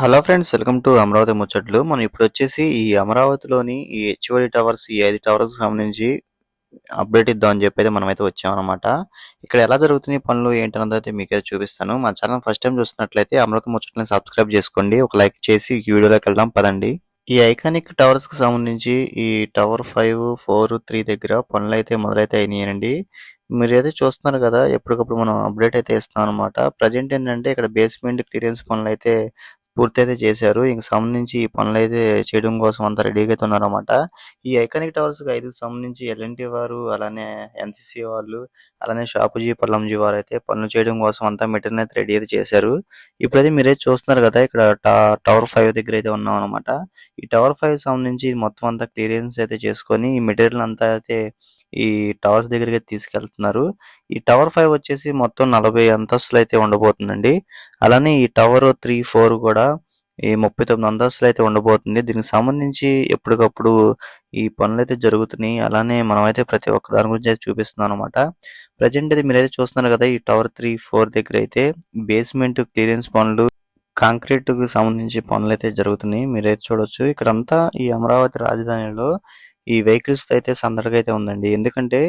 Hello friends, welcome to Amaravati ముచ్చట్లు. మనం ఇప్పుడు వచ్చేసి ఈ అమరావతిలోని ఈ హెచ్ఓడి టవర్స్, ఈ 5 టవర్స్ సంబంధించి అప్డేట్ ఇద్దామని చెప్పి అయితే మనమైతే వచ్చామన్నమాట. ఇక్కడ ఎలా జరుగుతున్నాయి పనులు ఏంటన్నది అయితే మీకైతే చూపిస్తాను. మా ఛానల్ ఫస్ట్ టైం చూస్తున్నట్లయితే అమరావతి ముచ్చట్లని సబ్స్క్రైబ్ చేసుకోండి. ఒక లైక్ చేసి ఈ వీడియోలోకి వెళ్దాం పదండి. ఈ ఐకానిక్ టవర్స్ కి సంబంధించి ఈ టవర్ 5, 4, 3 దగ్గర పనులు అయితే మొదలైతే అయినాయండి. మీరైతే చూస్తున్నారు కదా, ఎప్పటికప్పుడు మనం అప్డేట్ అయితే ఇస్తున్నాం అనమాట. ప్రజెంట్ ఏంటంటే ఇక్కడ బేస్మెంట్ క్లియరెన్స్ పనులు అయితే పూర్తయితే చేశారు. ఇంక సంబంధించి ఈ పనులైతే చేయడం కోసం అంతా రెడీగా అయితే ఉన్నారన్నమాట. ఈ ఐకానిక్ టవర్స్‌కి 5కి సంబంధించి ఎల్&టీ వారు, అలానే ఎన్‌సీసీ వాళ్ళు, అలానే షాపూజీ, పల్లంజీ వారైతే పనులు చేయడం కోసం అంతా మెటీరియల్ అయితే రెడీ అయితే చేశారు. ఇప్పుడైతే మీరైతే చూస్తున్నారు కదా, ఇక్కడ టవర్ 5 దగ్గర అయితే ఉన్నామన్నమాట. ఈ టవర్ 5 సంబంధించి మొత్తం అంతా క్లియరెన్స్ అయితే చేసుకొని ఈ మెటీరియల్ అంతా అయితే ఈ టవర్స్ దగ్గరికి తీసుకెళ్తున్నారు. ఈ టవర్ 5 వచ్చేసి మొత్తం 40 అంతస్తులు అయితే ఉండబోతుందండి. అలానే ఈ టవర్ 3, 4 కూడా ఈ 39 అంతస్తులు అయితే ఉండబోతుంది. దీనికి సంబంధించి ఎప్పటికప్పుడు ఈ పనులైతే జరుగుతున్నాయి. అలానే మనమైతే ప్రతి ఒక్క దాని గురించి అయితే చూపిస్తున్నాం అనమాట. ప్రజెంట్ అయితే మీరైతే చూస్తున్నారు కదా, ఈ టవర్ 3, 4 దగ్గర అయితే బేస్మెంట్ క్లియరెన్స్ పనులు, కాంక్రీట్ కి సంబంధించి పనులైతే జరుగుతున్నాయి. మీరైతే చూడొచ్చు. ఇక్కడంతా ఈ అమరావతి రాజధానిలో ఈ వెహికల్స్ అయితే సందడిగా అయితే ఉందండి. ఎందుకంటే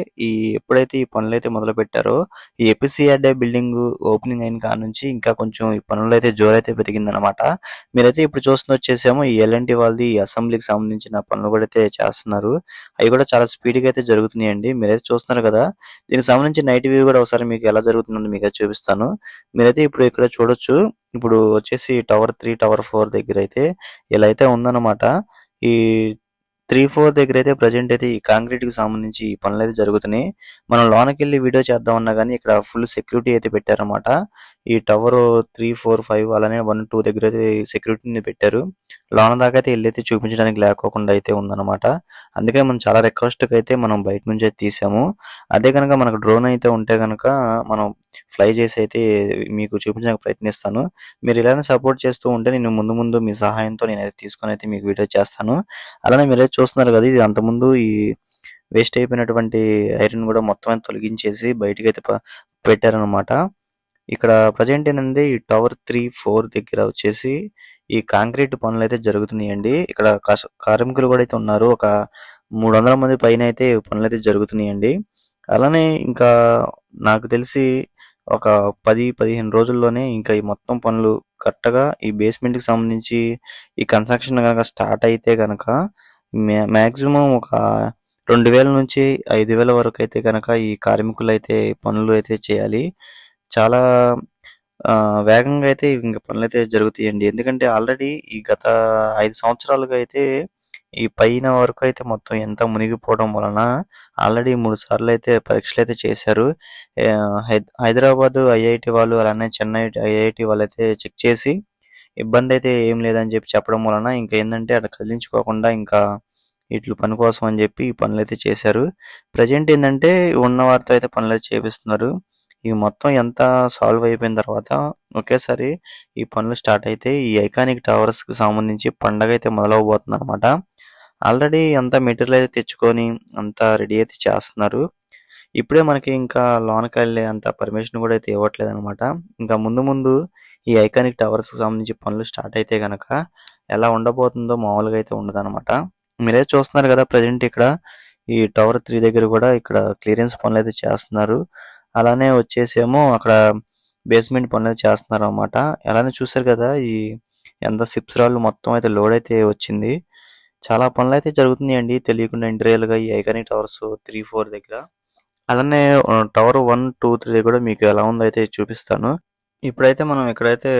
ఎప్పుడైతే ఈ పనులైతే మొదలు పెట్టారో, ఈ ఏపీసీఆర్డీఏ బిల్డింగ్ ఓపెనింగ్ అయిన కాడ నుంచి ఇంకా కొంచెం ఈ పనులైతే జోరైతే పెరిగిందనమాట. మీరైతే ఇప్పుడు చూస్తున్న వచ్చేసేమో ఈ ఎల్&టీ వాళ్ళది ఈ అసెంబ్లీకి సంబంధించిన పనులు కూడా అయితే చేస్తున్నారు. అవి కూడా చాలా స్పీడ్గా అయితే జరుగుతున్నాయండి. మీరైతే చూస్తున్నారు కదా, దీనికి సంబంధించి నైట్ వ్యూ కూడా ఒకసారి మీకు ఎలా జరుగుతుందో మీకు అయితే చూపిస్తాను. మీరైతే ఇప్పుడు ఇక్కడ చూడొచ్చు. ఇప్పుడు వచ్చేసి టవర్ 3, టవర్ 4 దగ్గర అయితే ఇలా అయితే ఉందన్నమాట. ఈ 3, 4 దగ్గర అయితే ప్రజెంట్ అయితే ఈ కాంక్రీట్ కి సంబంధించి ఈ పనులు అయితే జరుగుతున్నాయి. మనం లోనకి వెళ్ళి వీడియో చేద్దామన్నా కానీ ఇక్కడ ఫుల్ సెక్యూరిటీ అయితే పెట్టారన్నమాట. ఈ టవర్ 3, 4, 5 అలానే 1, 2 దగ్గర అయితే సెక్యూరిటీని పెట్టారు. లోన దాకా అయితే వెళ్ళి అయితే చూపించడానికి లేకోకుండా అయితే ఉందన్నమాట. అందుకే మనం చాలా రిక్వెస్ట్ అయితే మనం బయట నుంచి అయితే తీసాము. అదే కనుక మనకు డ్రోన్ అయితే ఉంటే కనుక మనం ఫ్లై చేసి అయితే మీకు చూపించడానికి ప్రయత్నిస్తాను. మీరు ఇలానే సపోర్ట్ చేస్తూ ఉంటే నేను ముందు ముందు మీ సహాయంతో నేనైతే తీసుకొని అయితే మీకు వీడియో చేస్తాను. అలానే మీరైతే చూస్తున్నారు కదా, ఇది అంతకుముందు ఈ వేస్ట్ అయిపోయినటువంటి ఐరన్ కూడా మొత్తం అంతా తొలగించేసి బయటకైతే పెట్టారనమాట. ఇక్కడ ప్రజెంట్ ఏంటంటే ఈ టవర్ 3, 4 దగ్గర వచ్చేసి ఈ కాంక్రీట్ పనులు అయితే జరుగుతున్నాయండి. ఇక్కడ కార్మికులు కూడా అయితే ఉన్నారు. ఒక 300 మంది పైన అయితే పనులు అయితే జరుగుతున్నాయండి. అలానే ఇంకా నాకు తెలిసి ఒక 10, 15 రోజుల్లోనే ఇంకా ఈ మొత్తం పనులు కరెక్ట్గా ఈ బేస్మెంట్ కి సంబంధించి ఈ కన్స్ట్రక్షన్ కనుక స్టార్ట్ అయితే కనుక మాక్సిమం ఒక 2000 నుంచి 5000 వరకు అయితే కనుక ఈ కార్మికులు అయితే పనులు అయితే చేయాలి. చాలా వేగంగా అయితే ఇంక పనులైతే జరుగుతాయండి. ఎందుకంటే ఆల్రెడీ ఈ గత 5 సంవత్సరాలుగా అయితే ఈ పైన వరకు అయితే మొత్తం ఎంత మునిగిపోవడం వలన ఆల్రెడీ 3 సార్లు అయితే పరీక్షలు అయితే చేశారు. హైదరాబాద్ ఐఐటి వాళ్ళు, అలానే చెన్నై ఐఐటి వాళ్ళైతే చెక్ చేసి ఇబ్బంది అయితే ఏం లేదని చెప్పి చెప్పడం వలన ఇంకా ఏంటంటే అక్కడ కదిలించుకోకుండా ఇంకా ఇట్లు పని కోసం అని చెప్పి ఈ పనులు అయితే చేశారు. ప్రజెంట్ ఏంటంటే ఉన్న వారితో అయితే పనులు అయితే చేపిస్తున్నారు. ఈ మొత్తం ఎంత సాల్వ్ అయిపోయిన తర్వాత ఒకేసారి ఈ పనులు స్టార్ట్ అయితే ఈ ఐకానిక్ టవర్స్ కి సంబంధించి పండగ అయితే మొదలవబోతుంది అనమాట. ఆల్రెడీ అంతా మెటీరియల్ అయితే తెచ్చుకొని అంతా రెడీ అయితే చేస్తున్నారు. ఇప్పుడే మనకి ఇంకా లోనకి వెళ్ళే అంత పర్మిషన్ కూడా అయితే ఇవ్వట్లేదు అనమాట. ఇంకా ముందు ముందు ఈ ఐకానిక్ టవర్స్ కి సంబంధించి పనులు స్టార్ట్ అయితే కనుక ఎలా ఉండబోతుందో మామూలుగా అయితే ఉండదన్నమాట. మీరైతే చూస్తున్నారు కదా, ప్రజెంట్ ఇక్కడ ఈ టవర్ 3 దగ్గర కూడా ఇక్కడ క్లియరెన్స్ పనులు అయితే చేస్తున్నారు. అలానే వచ్చేసేమో అక్కడ బేస్మెంట్ పనులు అయితే చేస్తున్నారు అనమాట. అలానే చూసారు కదా, ఈ ఎంత సిప్స్ రాళ్ళు మొత్తం అయితే లోడ్ అయితే వచ్చింది. చాలా పనులు అయితే జరుగుతున్నాయండి తెలియకుండా ఇంటీరియర్ గా ఈ ఐకానిక్ టవర్స్ 3, 4 దగ్గర. అలానే టవర్ 1, 2, 3 కూడా మీకు ఎలా ఉందో అయితే చూపిస్తాను. ఇప్పుడైతే మనం ఇక్కడైతే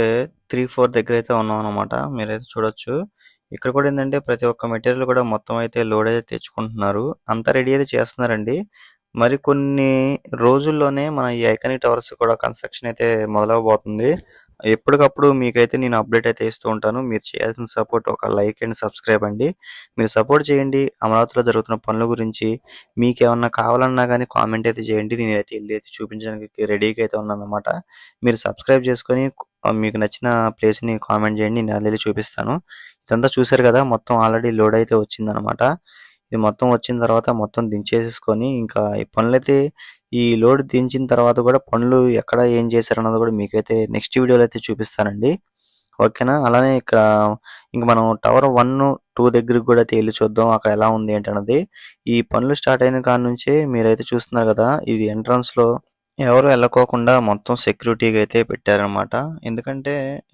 3, 4 దగ్గర అయితే ఉన్నాం అనమాట. మీరైతే చూడొచ్చు. ఇక్కడ కూడా ఏంటంటే ప్రతి ఒక్క మెటీరియల్ కూడా మొత్తం అయితే లోడ్ అయితే తెచ్చుకుంటున్నారు. అంతా రెడీ అయితే చేస్తున్నారండి. మరి కొన్ని రోజుల్లోనే మన ఈ ఐకానిక్ టవర్స్ కూడా కన్స్ట్రక్షన్ అయితే మొదలవబోతుంది. ఎప్పటికప్పుడు మీకైతే నేను అప్డేట్ అయితే ఇస్తూ ఉంటాను. మీరు చేయాల్సిన సపోర్ట్ ఒక లైక్ అండ్ సబ్స్క్రైబ్ అండి. మీరు సపోర్ట్ చేయండి. అమరావతిలో జరుగుతున్న పనుల గురించి మీకేమన్నా కావాలన్నా కానీ కామెంట్ అయితే చేయండి. నేనైతే వెళ్ళి అయితే చూపించడానికి రెడీగా అయితే ఉన్నానన్నమాట. మీరు సబ్స్క్రైబ్ చేసుకొని మీకు నచ్చిన ప్లేస్ని కామెంట్ చేయండి. నేను వెళ్ళి చూపిస్తాను. ఇదంతా చూసారు కదా, మొత్తం ఆల్రెడీ లోడ్ అయితే వచ్చిందనమాట. ఇది మొత్తం వచ్చిన తర్వాత మొత్తం దించేసేసుకొని ఇంకా ఈ పనులైతే ఈ లోడ్ దించిన తర్వాత కూడా పనులు ఎక్కడ ఏం చేశారన్నది కూడా మీకైతే నెక్స్ట్ వీడియోలో అయితే చూపిస్తానండి. ఓకేనా? అలానే ఇక్కడ ఇంక మనం టవర్ 1, 2 దగ్గరికి కూడా అయితే ఎళ్లి చూద్దాం. అక్కడ ఎలా ఉంది ఏంటన్నది. ఈ పనులు స్టార్ట్ అయిన కాడ నుంచే మీరైతే చూస్తున్నారు కదా! ఇది ఎంట్రన్స్‌లో ఎవరు ఎళ్ళకోకుండా మొత్తం సెక్యూరిటీగా అయితే పెట్టారనమాట. ఎందుకంటే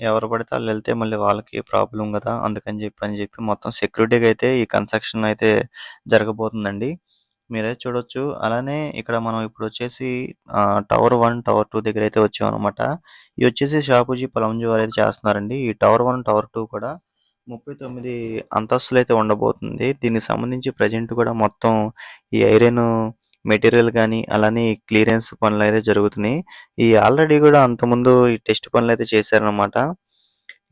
ఎవరు పడితే ఆళ్ళెళ్తే మళ్ళీ వాళ్ళకి ప్రాబ్లమ్ గదా! అందుకని చెప్పి మొత్తం సెక్యూరిటీగా అయితే ఈ కన్‌స్ట్రక్షన్ అయితే జరగబోతుందండి. మీరైతే చూడొచ్చు. అలానే ఇక్కడ మనం ఇప్పుడొచ్చేసి టవర్ 1, టవర్ 2 దగ్గరైతే వచ్చామనమాట. ఇవొచ్చేసి షాపూజీ పలంజీ వారైతే చేస్తున్నారండి. ఈ టవర్ 1, టవర్ 2 కూడా 39 అంతస్తులైతే ఉండబోతుంది. దీనికి సంబంధించి ప్రెజెంట్ కూడా మొత్తం ఈ ఐరన్ మెటీరియల్ గానీ, అలానే ఈ క్లియరెన్స్ పనులైతే జరుగుతున్నాయి. ఈ ఆల్రెడీ గూడా అంతకుముందు ఈ టెస్ట్ పనులైతే చేశారనమాట.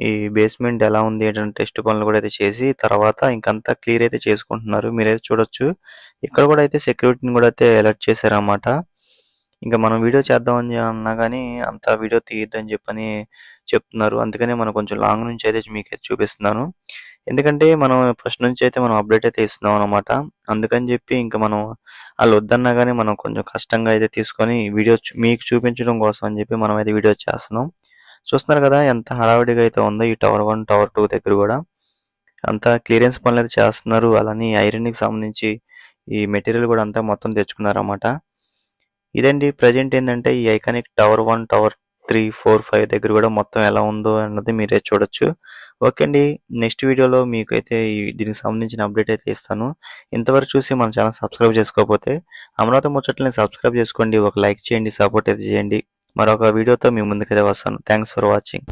ఈ బేస్‌మెంట్ ఎలా ఉంది ఏంటని టెస్ట్ పనులు కూడా అయితే చేసి, తర్వాత ఇంకంతా క్లియర్ అయితే చేసుకుంటున్నారు. మీరైతే చూడొచ్చు. ఇక్కడ కూడా అయితే సెక్యూరిటీని కూడా అయితే అలర్ట్ చేశారనమాట. ఇంక మనం వీడియో చేద్దామని అన్నా గానీ, అంత వీడియో తీయొద్దని చెప్పని చెప్తున్నారు. అందుకనే మనం కొంచెం లాంగ్ నుంచి అయితే మీకైతే చూపిస్తున్నాను. ఎందుకంటే మనం ఫస్ట్ నుంచి అయితే మనం అప్డేట్ అయితే ఇస్తున్నాం అనమాట. అందుకని చెప్పి ఇంక మనం ఆళ్ళొద్దన్నా గానీ మనం కొంచెం కష్టంగా అయితే తీసుకొని వీడియో మీకు చూపించడం కోసం అని చెప్పి మనమైతే వీడియో చేస్తున్నాం. చూస్తున్నారు కదా! ఎంత హడావిడిగా అయితే ఉందో ఈ టవర్ 1, టవర్ 2 దగ్గర గూడా. అంతా క్లియరెన్స్ పనులైతే చేస్తున్నారు. అలానే ఐరన్‌కి సంబంధించి ఈ మెటీరియల్ గూడా అంతా మొత్తం తెచ్చుకున్నారన్నమాట. ఇదండి ప్రెజెంట్ ఏందంటే ఈ ఐకానిక్ టవర్ 1, టవర్ 3, 4, 5 దగ్గర గూడా మొత్తం ఎలా ఉందో అన్నది మీరే చూడొచ్చు. ఓకే అండి. నెక్స్ట్ వీడియోలో మీకైతే దీనికి సంబంధించిన అప్డేట్ అయితే ఇస్తాను. ఇంతవరకు చూసి మన ఛానల్ సబ్స్క్రైబ్ చేసుకోకపోతే అమరావతి ముచ్చట్లని సబ్స్క్రైబ్ చేసుకోండి. ఒక లైక్ చేయండి. సపోర్ట్ అయితే చేయండి. మరొక వీడియోతో మీ ముందుకైతే వస్తాను. Thanks for watching.